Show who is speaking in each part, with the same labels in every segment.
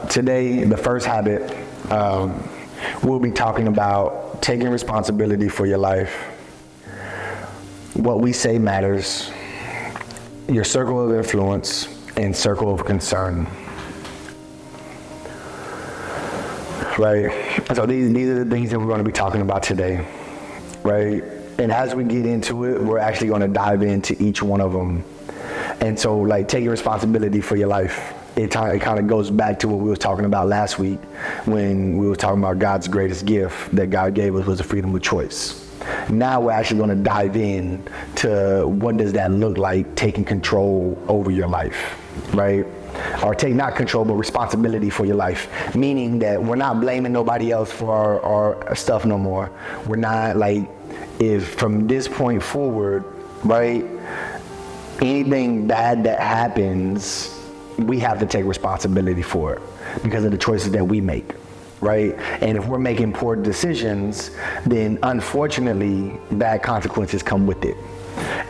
Speaker 1: Today, the first habit, we'll be talking about taking responsibility for your life. What we say matters, your circle of influence, and circle of concern. Right? So these are the things that we're going to be talking about today. Right? And as we get into it, we're actually going to dive into each one of them. And so, like, taking responsibility for your life. It kind of goes back to what we were talking about last week when we were talking about God's greatest gift that God gave us was the freedom of choice. Now we're actually going to dive in to what does that look like, taking control over your life, right? Or take not control, but responsibility for your life. Meaning that we're not blaming nobody else for our stuff no more. We're not like, if from this point forward, right, anything bad that happens, we have to take responsibility for it because of the choices that we make, right? And if we're making poor decisions, then unfortunately, bad consequences come with it.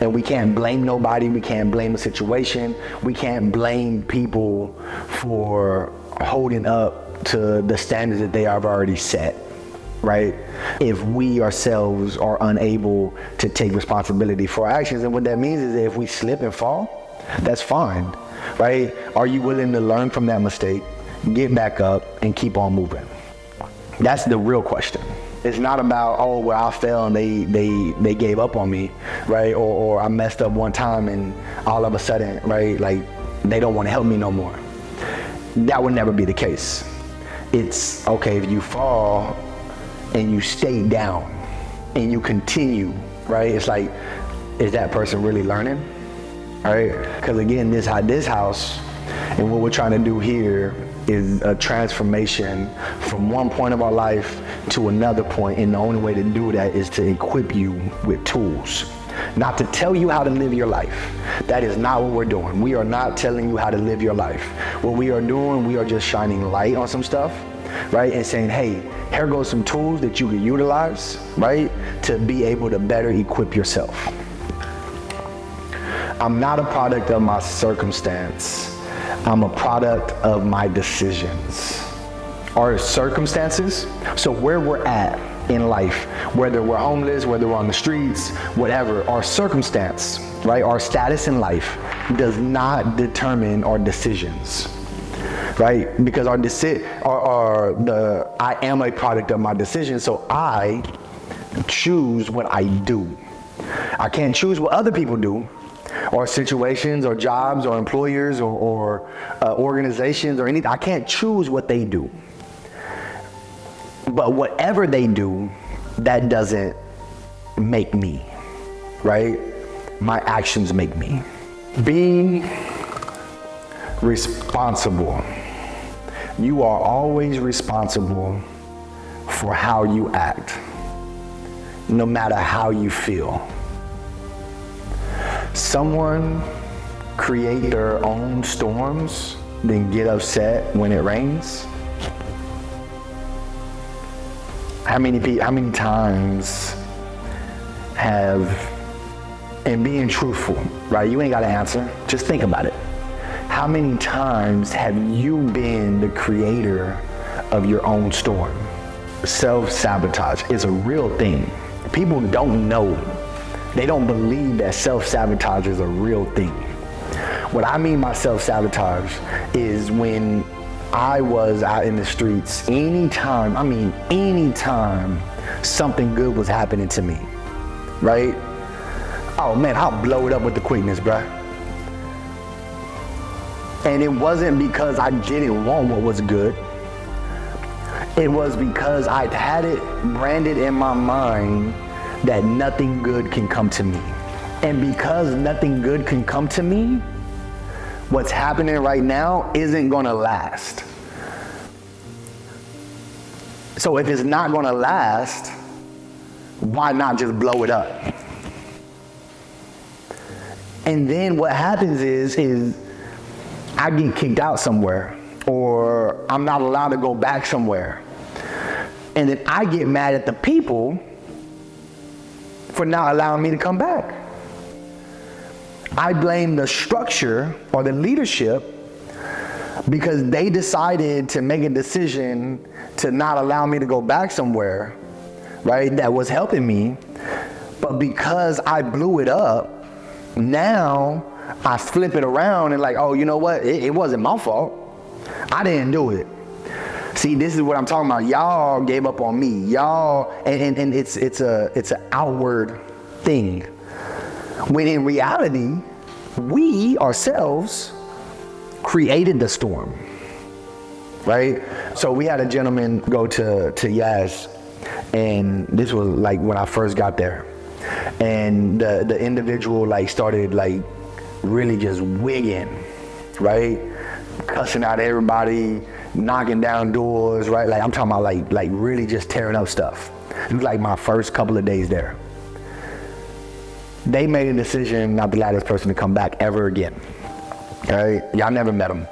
Speaker 1: And we can't blame nobody, we can't blame the situation, we can't blame people for holding up to the standards that they have already set, right? If we ourselves are unable to take responsibility for our actions. And what that means is that if we slip and fall, that's fine. Right? Are you willing to learn from that mistake, get back up, and keep on moving? That's the real question. It's not about, oh, well, I fell and they gave up on me, right? Or I messed up one time and all of a sudden, right, like they don't want to help me no more. That would never be the case. It's okay if you fall and you stay down and you continue, right? It's like, is that person really learning? All right, because again, this house and what we're trying to do here is a transformation from one point of our life to another point, and the only way to do that is to equip you with tools. Not to tell you how to live your life. That is not what we're doing. We are not telling you how to live your life. What we are doing, we are just shining light on some stuff, right? And saying, hey, here goes some tools that you can utilize, right? To be able to better equip yourself. I'm not a product of my circumstance. I'm a product of my decisions. Our circumstances, so where we're at in life, whether we're homeless, whether we're on the streets, whatever, our circumstance, right, our status in life does not determine our decisions, right? Because I am a product of my decisions, so I choose what I do. I can't choose what other people do, or situations, or jobs, or employers, or organizations, or anything. I can't choose what they do. But whatever they do, that doesn't make me, right? My actions make me. Be responsible. You are always responsible for how you act, no matter how you feel. Someone create their own storms, then get upset when it rains. How many times have, and being truthful, right? You ain't got to answer, just think about it. How many times have you been the creator of your own storm? Self-sabotage is a real thing. People don't know. They don't believe that self-sabotage is a real thing. What I mean by self-sabotage is when I was out in the streets, anytime something good was happening to me, right? Oh man, I'll blow it up with the quickness, bruh. And it wasn't because I didn't want what was good. It was because I'd had it branded in my mind that nothing good can come to me. And because nothing good can come to me, what's happening right now isn't gonna last. So if it's not gonna last, why not just blow it up? And then what happens is I get kicked out somewhere, or I'm not allowed to go back somewhere. And then I get mad at the people for not allowing me to come back. I blame the structure or the leadership because they decided to make a decision to not allow me to go back somewhere, right, that was helping me. But because I blew it up, now I flip it around and like, oh, you know what? It wasn't my fault. I didn't do it. See, this is what I'm talking about. Y'all gave up on me. Y'all, and it's an outward thing. When in reality, we ourselves created the storm, right? So we had a gentleman go to T.H.U.G.I.N, and this was like when I first got there. And the individual like started like really just wigging, right? Cussing out everybody, knocking down doors, right? Like I'm talking about like really just tearing up stuff. It was like my first couple of days there. They made a decision not to allow this person to come back ever again. All right, y'all never met him.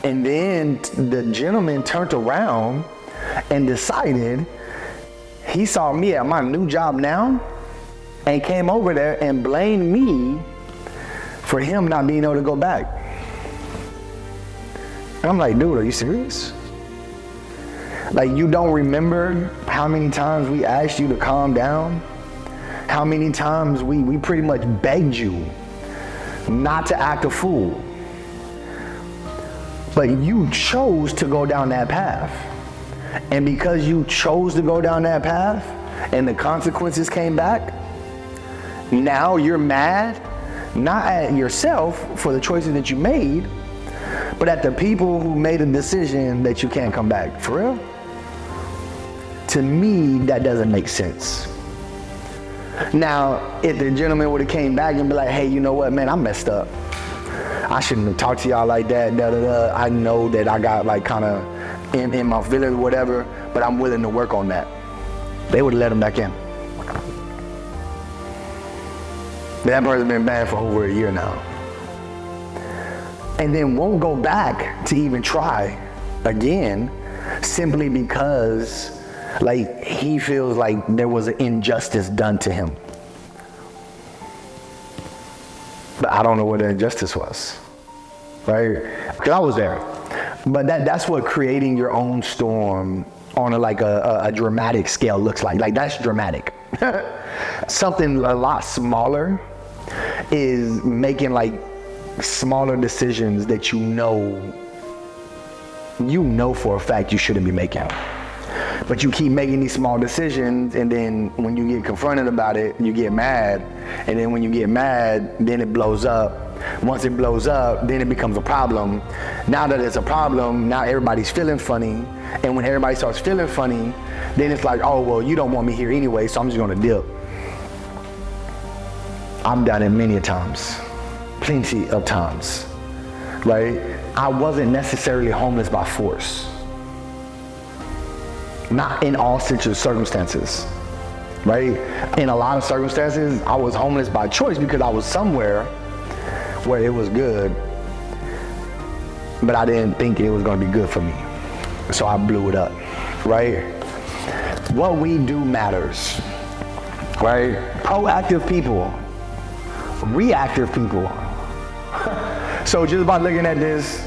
Speaker 1: And then the gentleman turned around and decided he saw me at my new job now and came over there and blamed me for him not being able to go back. And I'm like, dude, are you serious? Like, you don't remember how many times we asked you to calm down? How many times we pretty much begged you not to act a fool? But you chose to go down that path. And because you chose to go down that path and the consequences came back, now you're mad, not at yourself for the choices that you made, but at the people who made a decision that you can't come back. For real? To me, that doesn't make sense. Now, if the gentleman would have came back and be like, hey, you know what, man, I messed up. I shouldn't have talked to y'all like that, I know that I got like kind of in my feelings or whatever, but I'm willing to work on that. They would have let him back in. But that person's been banned for over a year now. And then won't go back to even try again simply because like he feels like there was an injustice done to him. But I don't know what the injustice was, right? Because I was there. But that's what creating your own storm on a dramatic scale looks like. Like, that's dramatic. Something a lot smaller is making like smaller decisions that you know for a fact you shouldn't be making. But you keep making these small decisions, and then when you get confronted about it, you get mad. And then when you get mad, then it blows up. Once it blows up, then it becomes a problem. Now that it's a problem, now everybody's feeling funny. And when everybody starts feeling funny, then it's like, oh, well, you don't want me here anyway, so I'm just gonna dip. I've done it many times, plenty of times, right? I wasn't necessarily homeless by force. Not in all circumstances, right? In a lot of circumstances, I was homeless by choice because I was somewhere where it was good, but I didn't think it was gonna be good for me. So I blew it up, right? What we do matters, right? Proactive people, reactive people. So just by looking at this,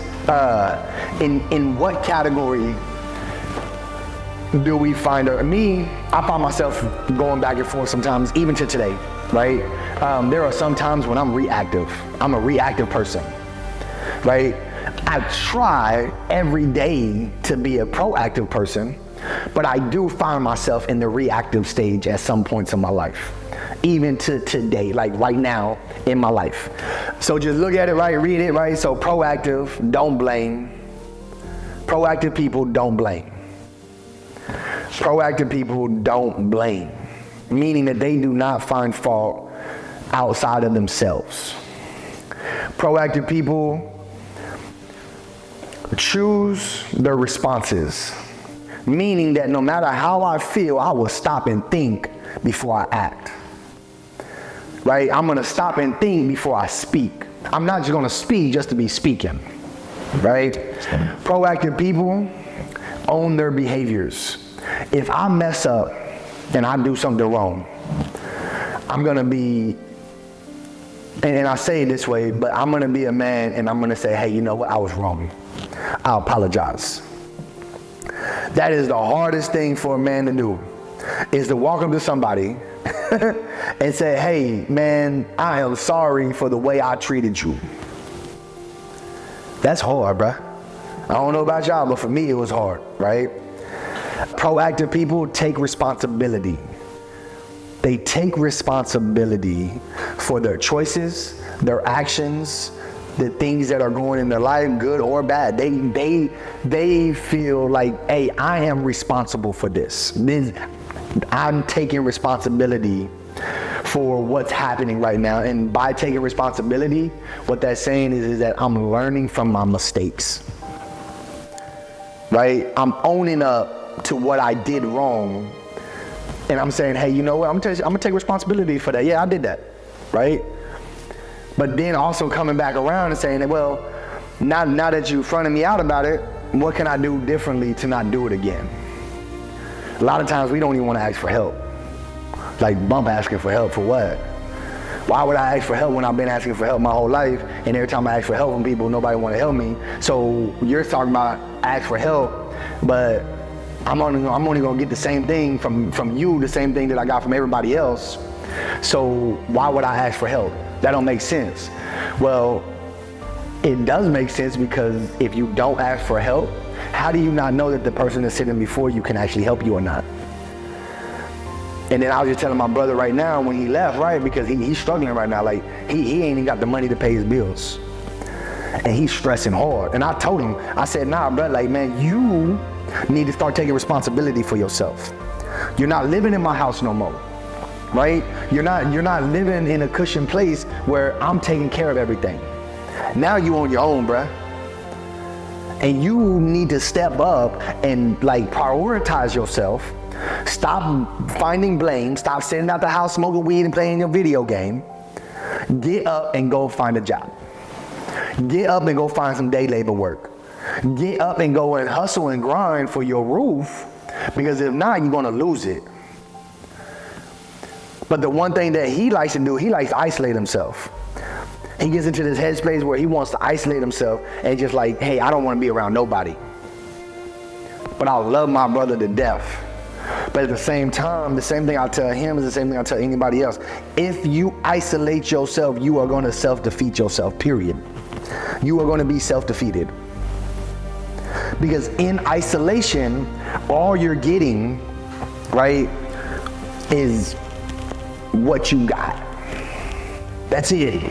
Speaker 1: in what category do we find me? I find myself going back and forth sometimes, even to today, right? There are some times when I'm reactive. I'm a reactive person, right? I try every day to be a proactive person, but I do find myself in the reactive stage at some points in my life, even to today, like right now in my life. So just look at it, right? Read it, right? So proactive, don't blame. Proactive people don't blame. Proactive people don't blame, meaning that they do not find fault outside of themselves. Proactive people choose their responses, meaning that no matter how I feel, I will stop and think before I act. Right? I'm gonna stop and think before I speak. I'm not just gonna speak just to be speaking. Right? Proactive people own their behaviors. If I mess up and I do something wrong, I'm gonna be, and I say it this way, but I'm gonna be a man and I'm gonna say, hey, you know what, I was wrong. I apologize. That is the hardest thing for a man to do, is to walk up to somebody and say, hey, man, I am sorry for the way I treated you. That's hard, bruh. I don't know about y'all, but for me, it was hard, right? Proactive people take responsibility. They take responsibility for their choices, their actions, the things that are going in their life, good or bad. They feel like, hey, I am responsible for this. I'm taking responsibility for what's happening right now. And by taking responsibility, what that's saying is that I'm learning from my mistakes, right? I'm owning up to what I did wrong. And I'm saying, hey, you know what? I'm gonna take responsibility for that. Yeah, I did that, right? But then also coming back around and saying, well, now that you fronted me out about it, what can I do differently to not do it again? A lot of times we don't even want to ask for help. Like, bump asking for help for what? Why would I ask for help when I've been asking for help my whole life, and every time I ask for help from people, nobody want to help me? So you're talking about ask for help, but I'm only gonna get the same thing from you, the same thing that I got from everybody else. So why would I ask for help? That don't make sense. Well, it does make sense, because if you don't ask for help, how do you not know that the person that's sitting before you can actually help you or not? And then I was just telling my brother right now when he left, right, because he's struggling right now. Like, he ain't even got the money to pay his bills. And he's stressing hard. And I told him, I said, nah, bro, like, man, you need to start taking responsibility for yourself. You're not living in my house no more, right? You're not living in a cushioned place where I'm taking care of everything. Now you on your own, bruh. And you need to step up and like prioritize yourself. Stop finding blame. Stop sitting out the house smoking weed and playing your video game. Get up and go find a job. Get up and go find some day labor work. Get up and go and hustle and grind for your roof, because if not, you're gonna lose it. But the one thing that he likes to do, he likes to isolate himself. He gets into this headspace where he wants to isolate himself and just like, hey, I don't want to be around nobody. But I love my brother to death. But at the same time, the same thing I tell him is the same thing I tell anybody else. If you isolate yourself, you are going to self-defeat yourself, period. You are going to be self-defeated. Because in isolation, all you're getting, right, is what you got. That's it.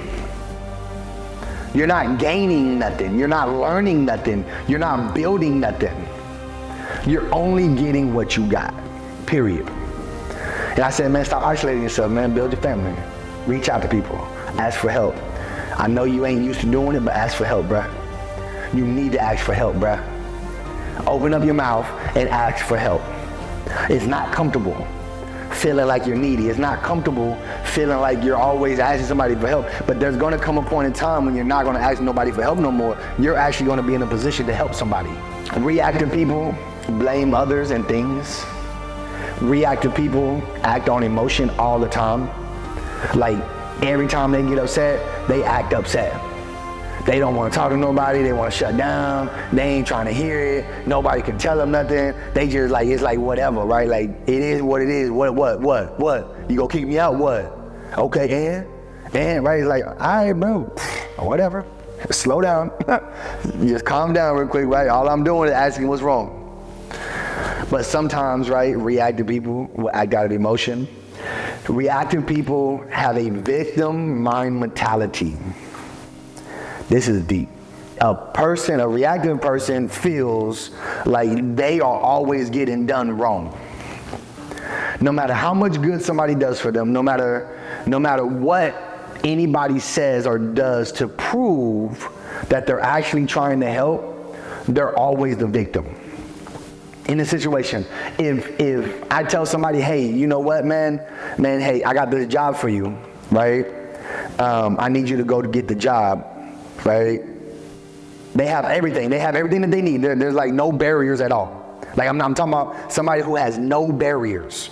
Speaker 1: You're not gaining nothing. You're not learning nothing. You're not building nothing. You're only getting what you got, period. And I said, man, stop isolating yourself, man. Build your family. Reach out to people. Ask for help. I know you ain't used to doing it, but ask for help, bruh. You need to ask for help, bruh. Open up your mouth and ask for help. It's not comfortable feeling like you're needy. It's not comfortable feeling like you're always asking somebody for help. But there's going to come a point in time when you're not going to ask nobody for help no more. You're actually going to be in a position to help somebody. Reactive people blame others and things. Reactive people act on emotion all the time. Like, every time they get upset, they act upset. They don't want to talk to nobody. They want to shut down. They ain't trying to hear it. Nobody can tell them nothing. They just like, it's like whatever, right? Like, it is what it is. What? You gonna kick me out? What? Okay, and right? It's like, all right, bro, whatever. Slow down. Just calm down real quick, right? All I'm doing is asking what's wrong. But sometimes, right, reactive people will act out of emotion. Reactive people have a victim mind mentality. This is deep. A reactive person feels like they are always getting done wrong. No matter how much good somebody does for them, no matter what anybody says or does to prove that they're actually trying to help, they're always the victim. In a situation, if I tell somebody, hey, you know what, man, hey, I got this job for you, right? I need you to go to get the job. Right? They have everything. They have everything that they need. There's like no barriers at all. Like I'm talking about somebody who has no barriers.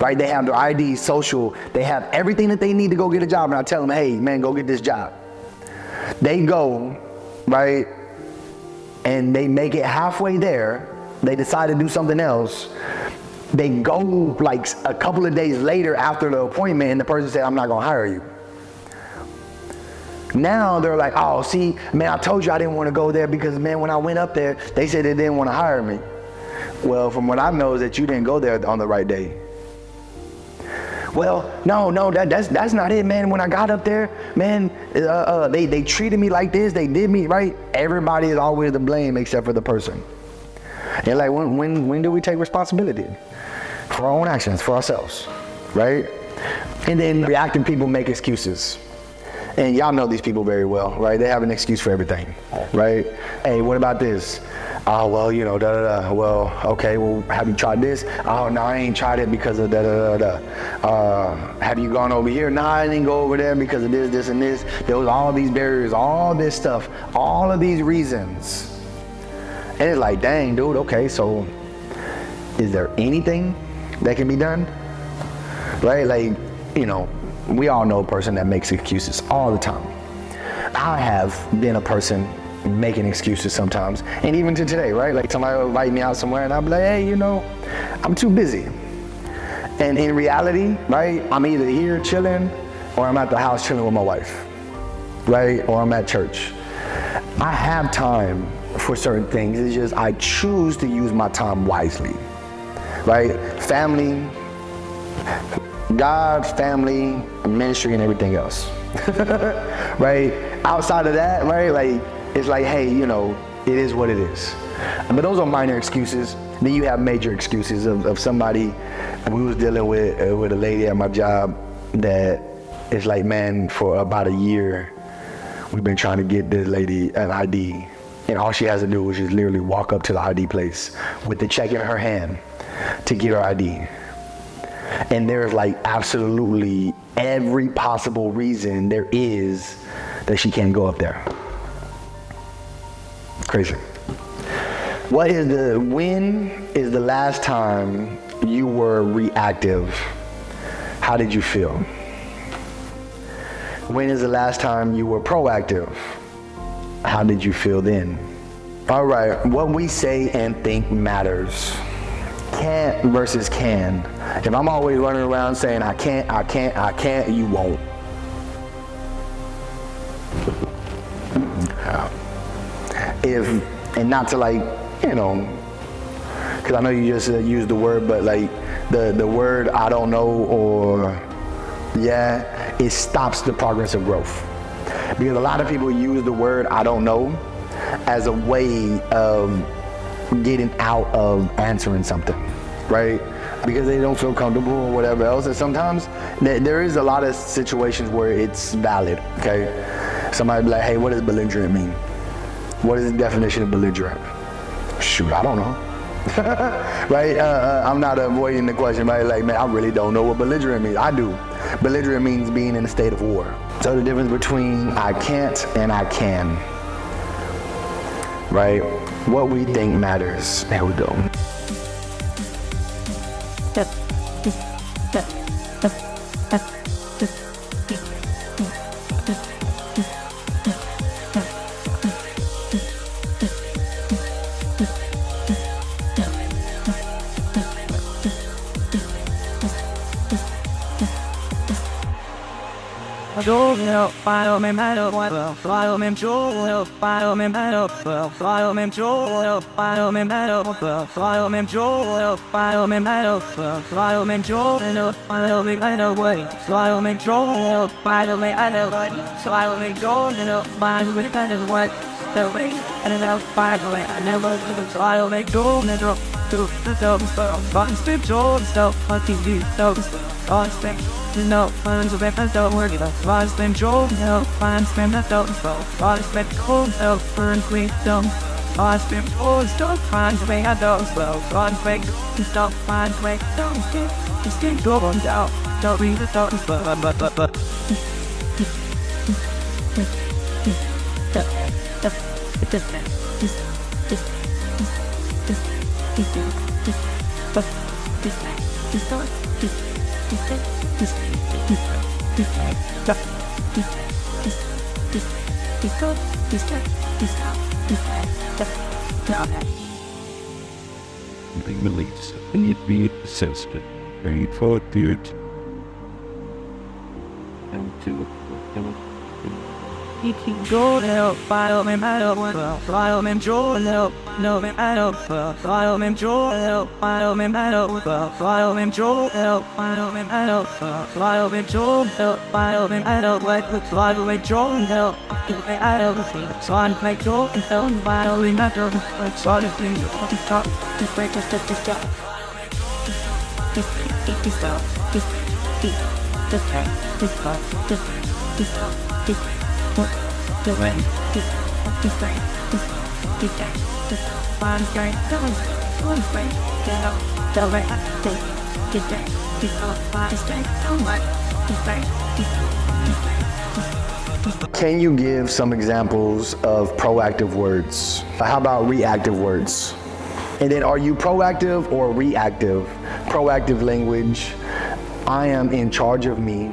Speaker 1: Right? They have their ID, social. They have everything that they need to go get a job. And I tell them, hey, man, go get this job. They go, right? and they make it halfway there, they decide to do something else, they go like a couple of days later after the appointment and the person said, I'm not gonna hire you. Now they're like, oh, see, man, I told you I didn't want to go there because, man, when I went up there, they said they didn't want to hire me. Well, from what I know is that you didn't go there on the right day. Well, no, that's not it, man. When I got up there, man, they treated me like this, they did me right. Everybody is always to blame except for the person. And like, when do we take responsibility for our own actions, for ourselves, right? And then reactive people make excuses. And y'all know these people very well, right? They have an excuse for everything, right? Hey, what about this? Oh, well, you know, da-da-da. Well, okay, well, have you tried this? Oh, no, I ain't tried it because of da-da-da-da. Have you gone over here? No, I didn't go over there because of this, and this. There was all these barriers, all this stuff, all of these reasons. And it's like, dang, dude, okay, so is there anything that can be done? Right? Like, you know, we all know a person that makes excuses all the time. I have been a person making excuses sometimes, and even to today, right? Like somebody will invite me out somewhere and I'll be like, hey, you know, I'm too busy. And in reality, right, I'm either here chilling or I'm at the house chilling with my wife, right? Or I'm at church. I have time for certain things. It's just I choose to use my time wisely, right? Family, God, family, ministry, and everything else, right? Outside of that, right, like, it's like, hey, you know, it is what it is. But those are minor excuses. Then you have major excuses of somebody. We was dealing with a lady at my job that is like, man, for about a year, we've been trying to get this lady an ID. And all she has to do is just literally walk up to the ID place with the check in her hand to get her ID. And there's like absolutely every possible reason there is that she can't go up there. Crazy. When is the last time you were reactive? How did you feel? When is the last time you were proactive? How did you feel then? All right, what we say and think matters. Can't versus can. If I'm always running around saying I can't, you won't. And not to like, you know, because I know you just used the word, but like the word I don't know or yeah, it stops the progress of growth. Because a lot of people use the word I don't know as a way of getting out of answering something, right? Because they don't feel comfortable or whatever else. And sometimes there is a lot of situations where it's valid, okay? Somebody be like, hey, what does belligerent mean? What is the definition of belligerent? Shoot, I don't know. Right? I'm not avoiding the question, right? Like, man, I really don't know what belligerent means. I do. Belligerent means being in a state of war. So the difference between I can't and I can, right? What we think matters. There we go.
Speaker 2: File me metal, file me jewel, file me metal, file me jewel, file me metal, file me jewel, file me metal, file me jewel, file me metal way, file me jewel, file me metal way, file me jewel, file me metal way, the way, and then file me, I never do the file me jewel, to the dog, but speak jewel, so fucking do those, on stick. No, funds of it, don't worry about flies, then Joel, no, fine, spam that don't fall, flies, but cold, no, fern, quick, don't, flies, spam, oh, don't find the way I don't slow, flies, quick, don't find the way, don't skip, go on down, don't read the don't slow, but. This
Speaker 3: Being beliefs, and it be sensitive, very for it, and to
Speaker 2: Go help, file me help, file me help, no me help, file me help, file me help, file me help, file me help, file me help, file me help, like the file me help, give me help, so I make joke and help, file me matter, like so I think you talk, this break this stuff, this stuff, this stuff, this stuff, this what the way this day this day this one's going one's way down the way this day this day so much this day
Speaker 1: Can you give some examples of proactive words? How about reactive words? And then are you proactive or reactive? Proactive language, I am in charge of me.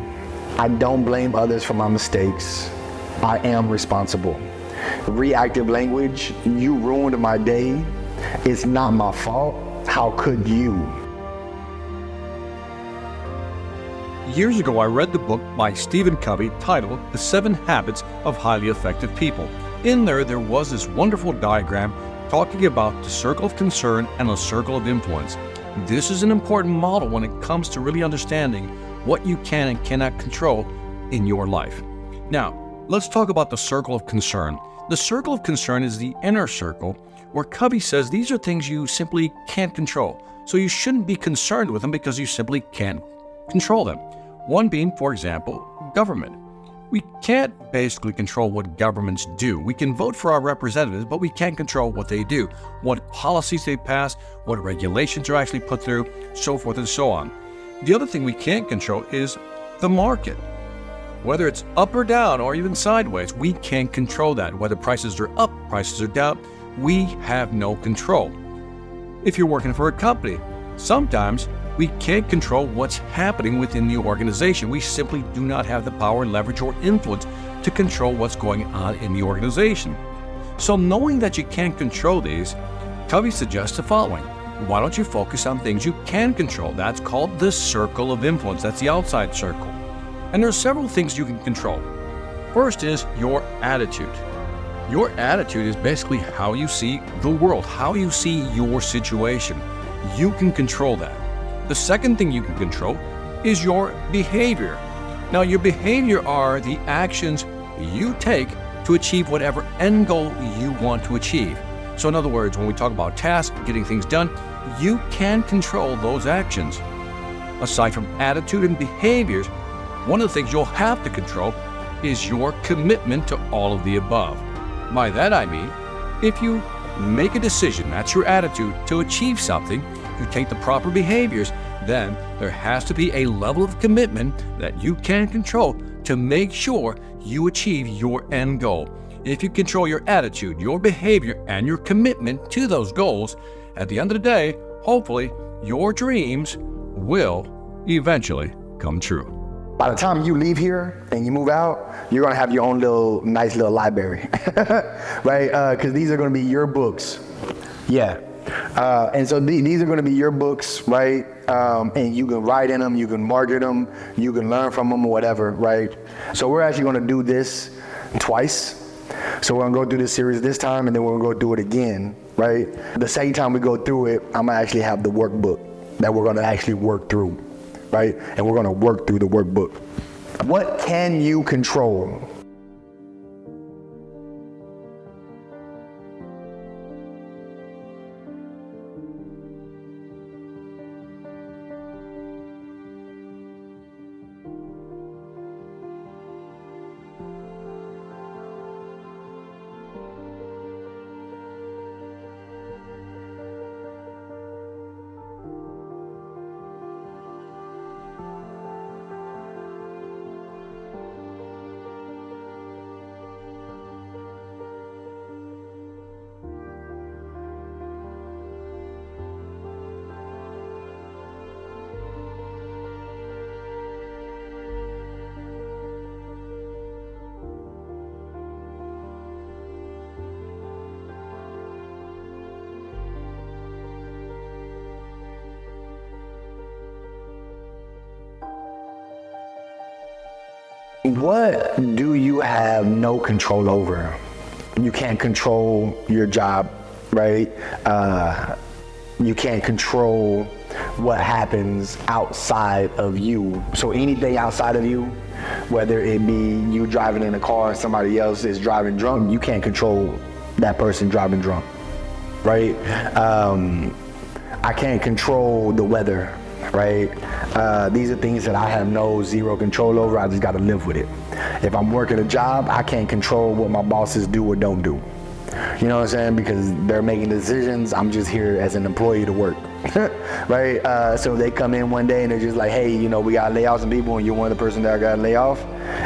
Speaker 1: I don't blame others for my mistakes. I am responsible. Reactive language, you ruined my day. It's not my fault. How could you?
Speaker 4: Years ago, I read the book by Steven Cummings titled The 7 Habits of Highly Effective People. In there was this wonderful diagram talking about the circle of concern and a circle of influence. This is an important model when it comes to really understanding what you can and cannot control in your life. Now, let's talk about the circle of concern. The circle of concern is the inner circle where Covey says these are things you simply can't control. So you shouldn't be concerned with them because you simply can't control them. One being, for example, government. We can't basically control what governments do. We can vote for our representatives, but we can't control what they do, what policies they pass, what regulations are actually put through, so forth and so on. The other thing we can't control is the market. Whether it's up or down or even sideways, we can't control that. Whether prices are up, prices are down, we have no control. If you're working for a company, sometimes we can't control what's happening within the organization. We simply do not have the power, leverage, or influence to control what's going on in the organization. So knowing that you can't control these, Covey suggests the following. Why don't you focus on things you can control? That's called the circle of influence. That's the outside circle. And there are several things you can control. First is your attitude. Your attitude is basically how you see the world, how you see your situation. You can control that. The second thing you can control is your behavior. Now, your behavior are the actions you take to achieve whatever end goal you want to achieve. So in other words, when we talk about tasks, getting things done, you can control those actions. Aside from attitude and behaviors, one of the things you'll have to control is your commitment to all of the above. By that I mean, if you make a decision, that's your attitude, to achieve something, you take the proper behaviors, then there has to be a level of commitment that you can control to make sure you achieve your end goal. If you control your attitude, your behavior, and your commitment to those goals, at the end of the day, hopefully, your dreams will eventually come true.
Speaker 1: By the time you leave here and you move out, you're gonna have your own nice little library, right? Because these are gonna be your books. Yeah. And so these are gonna be your books, right? And you can write in them, you can market them, you can learn from them or whatever, right? So we're actually gonna do this twice. So we're gonna go through this series this time and then we're gonna go through it again, right? The second time we go through it, I'm gonna actually have the workbook that we're gonna actually work through, right? And we're gonna work through the workbook. What can you control? What do you have no control over? You can't control your job, right? You can't control what happens outside of you. So anything outside of you, whether it be you driving in a car and somebody else is driving drunk, you can't control that person driving drunk, right? I can't control the weather, right? These are things that I have zero control over. I just got to live with it. If I'm working a job, I can't control what my bosses do or don't do. You know what I'm saying? Because they're making decisions. I'm just here as an employee to work, right? So they come in one day and they're just like, hey, you know, we got to lay off some people and you're one of the person that I got to lay off.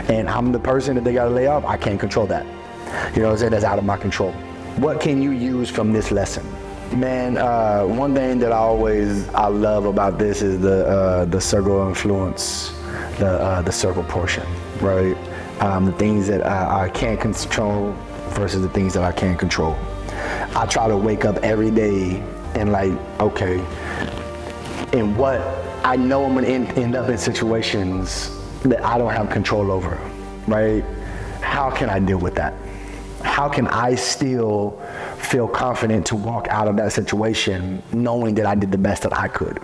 Speaker 1: And I'm the person that they got to lay off. I can't control that. You know what I'm saying? That's out of my control. What can you use from this lesson? Man, one thing that I love about this is the circle of influence, the circle portion, right? The things that I can't control versus the things that I can control. I try to wake up every day and like, okay, and what I know I'm gonna end up in situations that I don't have control over, right? How can I deal with that? How can I still feel confident to walk out of that situation knowing that I did the best that I could?